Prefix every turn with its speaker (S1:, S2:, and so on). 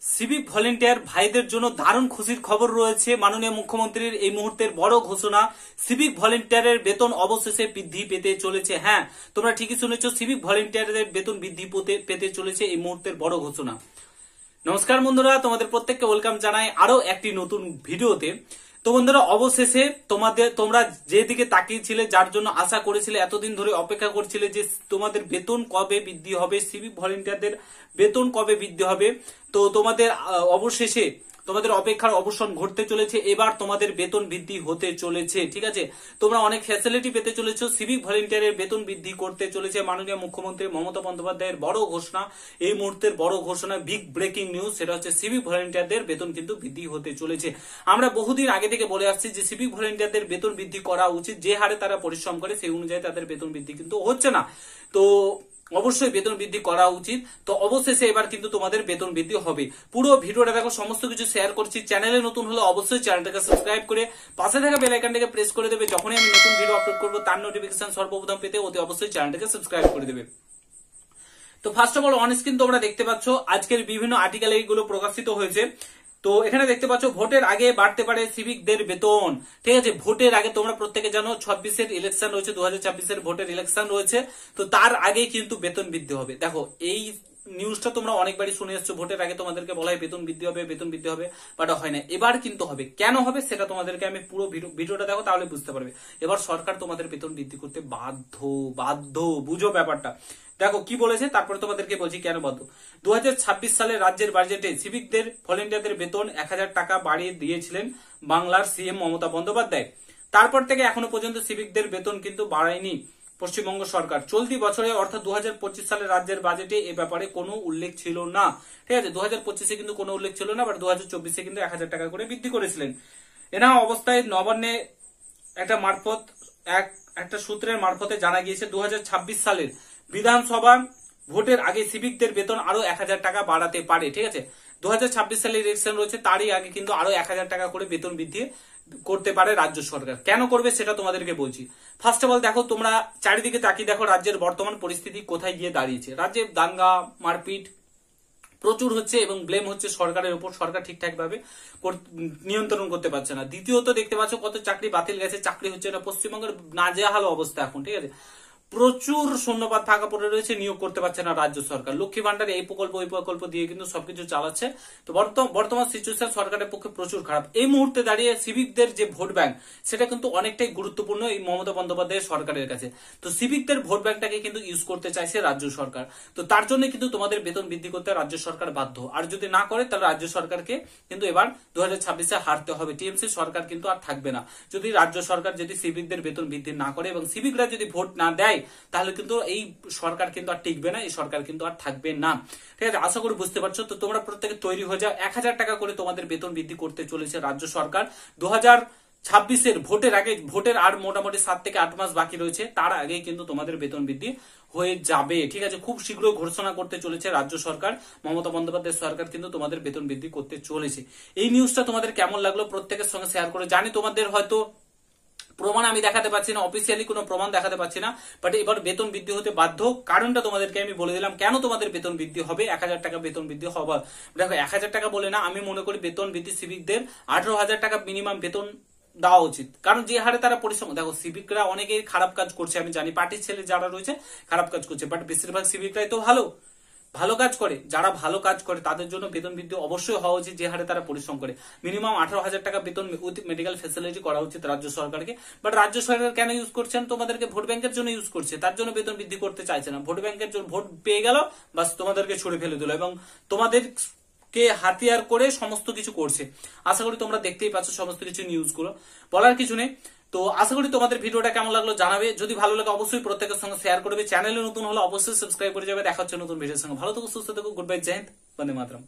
S1: Civic volunteer ভাইদের জন্য দারুণ খুশির খবর রয়েছে। মাননীয় মুখ্যমন্ত্রীর এই মুহূর্তের বড় ঘোষণা, সিভিক ভলেন্টিয়ারের বেতন অবশেষে বৃদ্ধি পেতে চলেছে। হ্যাঁ, তোমরা ঠিকই শুনেছো, সিভিক ভলেন্টিয়ারদের বেতন বৃদ্ধি পেতে চলেছে এই মুহূর্তের বড় ঘোষণা। নমস্কার বন্ধুরা, তোমাদের প্রত্যেককে ওয়েলকাম জানাই আরো একটি নতুন ভিডিওতে। তো বন্ধুরা, অবশেষে তোমরা যেদিকে তাকিয়েছিলে, যার জন্য আশা করেছিলে, এতদিন ধরে অপেক্ষা করছিলে যে তোমাদের বেতন কবে বৃদ্ধি হবে, সিভিক ভলেন্টিয়ারদের বেতন কবে বৃদ্ধি হবে, তো তোমাদের অবশেষে তোমাদের অপেক্ষার অবসান ঘটতে চলেছে। এবার তোমাদের বেতন বৃদ্ধি হতে চলেছে। ঠিক আছে, তোমরা অনেক ফ্যাসিলিটি পেতে চলেছো। সিভিক ভলেন্টিয়ারের বেতন বৃদ্ধি করতে চলেছে মাননীয় মুখ্যমন্ত্রী মমতা বন্দ্যোপাধ্যায়ের বড় ঘোষণা। এই মুহূর্তের বড় ঘোষণা, বিগ ব্রেকিং নিউজ, সেটা হচ্ছে সিভিক ভলেন্টিয়ারদের বেতন কিন্তু বৃদ্ধি হতে চলেছে। আমরা বহুদিন আগে থেকে বলে আসছি যে সিভিক ভলেন্টিয়ারদের বেতন বৃদ্ধি করা উচিত। যে হারে তারা পরিশ্রম করে সেই অনুযায়ী তাদের বেতন বৃদ্ধি কিন্তু হচ্ছে না। তো অবশ্যই বেতন বৃদ্ধি করা উচিত। তো অবশেষে এবার কিন্তু তোমাদের বেতন বৃদ্ধি হবে। পুরো ভিডিওটা দেখো, সমস্ত কিছু শেয়ার করছি। চ্যানেলে নতুন হলে অবশ্যই চ্যানেলটাকে সাবস্ক্রাইব করে পাশে থাকা বেল আইকনটাকে প্রেস করে দেবে। যখনই আমি নতুন ভিডিও আপলোড করবো তার নোটিফিকেশন সর্বপ্রথম পেতে অতি অবশ্যই চ্যানেলটাকে সাবস্ক্রাইব করে দেবে। তো first of all, on screen তোমরা দেখতে পাচ্ছ আজকের বিভিন্ন আর্টিকেলে এইগুলো প্রকাশিত হয়েছে। তো এখানে দেখতে পাচ্ছ, ভোটের আগে বাড়তে পারে সিভিকদের বেতন। ঠিক আছে, ভোটের আগে তোমরা প্রত্যেকে জানো 26-এর ইলেকশন রয়েছে, 2026-এর ভোটের ইলেকশন রয়েছে। তো তার আগে কিন্তু বেতন বৃদ্ধি হবে। দেখো, এই নিউজটা তোমরা অনেকবারই শুনে এসছো, ভোটের আগে তোমাদেরকে বলা হয় বেতন বৃদ্ধি হবে, বেতন বৃদ্ধি হবে, বাট হয় না। এবার কিন্তু হবে। কেন হবে সেটা তোমাদেরকে আমি পুরো ভিডিওটা দেখো, তাহলে বুঝতে পারবে। এবার সরকার তোমাদের বেতন বৃদ্ধি করতে বাধ্য। বুঝো ব্যাপারটা। দেখো কি বলেছে, তারপরে তোমাদেরকে বলছি কেন বাধ্য। 2026 সালে রাজ্যের বাজেটে সিভিকদের ভলেন্টিয়ারদের বেতন 1000 টাকা বাড়িয়ে দিয়েছিলেন বাংলার সিএম মমতা বন্দ্যোপাধ্যায়। তারপর থেকে এখনো পর্যন্ত সিভিকদের বেতন কিন্তু বাড়ায়নি পশ্চিমবঙ্গ সরকার। চলতি বছরে অর্থাৎ 2025 সালে রাজ্যের বাজেটে এ ব্যাপারে কোনো উল্লেখ ছিল না। ঠিক আছে, 2025-এ কিন্তু কোনো উল্লেখ ছিল না, বাট 2024-এ কিন্তু 1000 টাকা করে বৃদ্ধি করেছিলেন। এনা অবস্থায় নবান্নে একটা সূত্রের মারফতে জানা গিয়েছে 2026 সালের বিধানসভা ভোটের আগে সিভিকদের বেতন আরো 1000 টাকা বাড়াতে পারে। ঠিক আছে, 2026 সালে ইলেকশন রয়েছে, তারই আগে কিন্তু আরো 1000 টাকা করে বেতন বৃদ্ধি করতে পারে রাজ্য সরকার। কেন করবে সেটা তোমাদেরকে বলছি। ফার্স্ট অফ অল দেখো, তোমরা চারিদিকে তাকিয়ে দেখো রাজ্যের বর্তমান পরিস্থিতি কোথায় গিয়ে দাঁড়িয়েছে। রাজ্যে দাঙ্গা মারপিট প্রচুর হচ্ছে এবং ব্লেম হচ্ছে সরকারের উপর। সরকার ঠিকঠাক ভাবে নিয়ন্ত্রণ করতে পারছে না। দ্বিতীয়ত দেখতে পাচ্ছ কত চাকরি বাতিল গেছে, চাকরি হচ্ছে না। পশ্চিমবঙ্গের নাজেহাল অবস্থা এখন। ঠিক আছে, প্রচুর শূন্যপদ ফাঁকা পড়ে রয়েছে, নিয়োগ করতে পারছে না রাজ্য সরকার। লক্ষ্মী ভান্ডারে এই প্রকল্প ওই প্রকল্প দিয়ে কিন্তু সবকিছু চালাচ্ছে। তো বর্তমান সিচুয়েশন সরকারের পক্ষে প্রচুর খারাপ। এই মুহূর্তে দাঁড়িয়ে সিভিকদের যে ভোট ব্যাংক, সেটা কিন্তু অনেকটাই গুরুত্বপূর্ণ এই মমতা বন্দ্যোপাধ্যায়ের সরকারের কাছে। তো সিভিকদের ভোট ব্যাংকটাকে কিন্তু ইউজ করতে চাইছে রাজ্য সরকার। তো তার জন্য কিন্তু তোমাদের বেতন বৃদ্ধি করতে রাজ্য সরকার বাধ্য। আর যদি না করে তাহলে রাজ্য সরকারকে কিন্তু এবার 2026-এ হারতে হবে। টিএমসি সরকার কিন্তু আর থাকবে না যদি রাজ্য সরকার যদি সিভিকদের বেতন বৃদ্ধি না করে এবং সিভিকরা যদি ভোট না দেয়, তাহলে কিন্তু এই সরকার কিন্তু আর টিকবে না, এই সরকার কিন্তু আর থাকবে না। ঠিক আছে, আশা করি বুঝতে পারছো। তো তোমরা প্রত্যেকে তৈরি হয়ে যাও। 1000 টাকা করে তোমাদের বেতন বৃদ্ধি করতে চলেছে রাজ্য সরকার। 2026-এর ভোটের আগে, ভোটের আর মোটামুটি 7 থেকে 8 মাস বাকি রয়েছে, তার আগেই কিন্তু তোমাদের বেতন বৃদ্ধি হয়ে যাবে। ঠিক আছে, খুব শীঘ্রই ঘোষণা করতে চলেছে রাজ্য সরকার। মমতা বন্দ্যোপাধ্যায় সরকার কিন্তু তোমাদের বেতন বৃদ্ধি করতে চলেছে। এই নিউজটা তোমাদের কেমন লাগলো প্রত্যেকের সঙ্গে শেয়ার করে। জানি তোমাদের হয়তো প্রমাণ আমি দেখাতে পারছি না, অফিসিয়ালি কোনো প্রমাণ দেখাতে পারছি না, বাট এবার বেতন বৃদ্ধি হতে বাধ্য। কারণটা তোমাদেরকে আমি বলে দিলাম, কেন তোমাদের বেতন বৃদ্ধি হবে। 1000 টাকা বেতন বৃদ্ধি হবার, দেখো 1000 টাকা বলে না, আমি মনে করি বেতন বৃদ্ধি সিভিকদের 18,000 টাকা মিনিমাম বেতন দেওয়া উচিত। কারণ যে হারে তারা পরিশ্রম, দেখো সিভিকরা অনেকেই খারাপ কাজ করছে, আমি জানি পার্টির ছেলে যারা রয়েছে খারাপ কাজ করছে, বাট বেশিরভাগ সিভিকরাই তো ভালো কাজ করে। যারা ভালো কাজ করে তাদের জন্য বেতন বৃদ্ধি অবশ্যই হওয়া উচিত, যে হারে তারা পরিশ্রম করে। মিনিমাম 18,000 টাকা বেতন উইথ মেডিকেল ফ্যাসিলিটি করা উচিত রাজ্য সরকারকে। বাট রাজ্য সরকার কেন ইউজ করছেন, তোমাদেরকে ভোট ব্যাংকের জন্য ইউজ করছে, তার জন্য বেতন বৃদ্ধি করতে চাইছে না। ভোট ব্যাংকের জন্য ভোট পেয়ে গেল, বাস তোমাদেরকে ছুড়ে ফেলে দিল এবং তোমাদেরকে হাতিয়ার করে সমস্ত কিছু করছে। আশা করি তোমরা দেখতেই পাচ্ছ সমস্ত কিছু নিউজগুলো, বলার কিছু নেই। তো আশা করি তোমাদের ভিডিওটা কেমন লাগলো জানাবে। যদি ভালো লাগে অবশ্যই প্রত্যেকের সঙ্গে শেয়ার করবে। চ্যানেলে নতুন হলে অবশ্যই সাবস্ক্রাইব করে যাবে। দেখা হচ্ছে নতুন ভিডিওর সঙ্গে। ভালো থেকো, সুস্থ থেকো, গুড বাই, জয় হিন্দ, বন্দে মাতরম।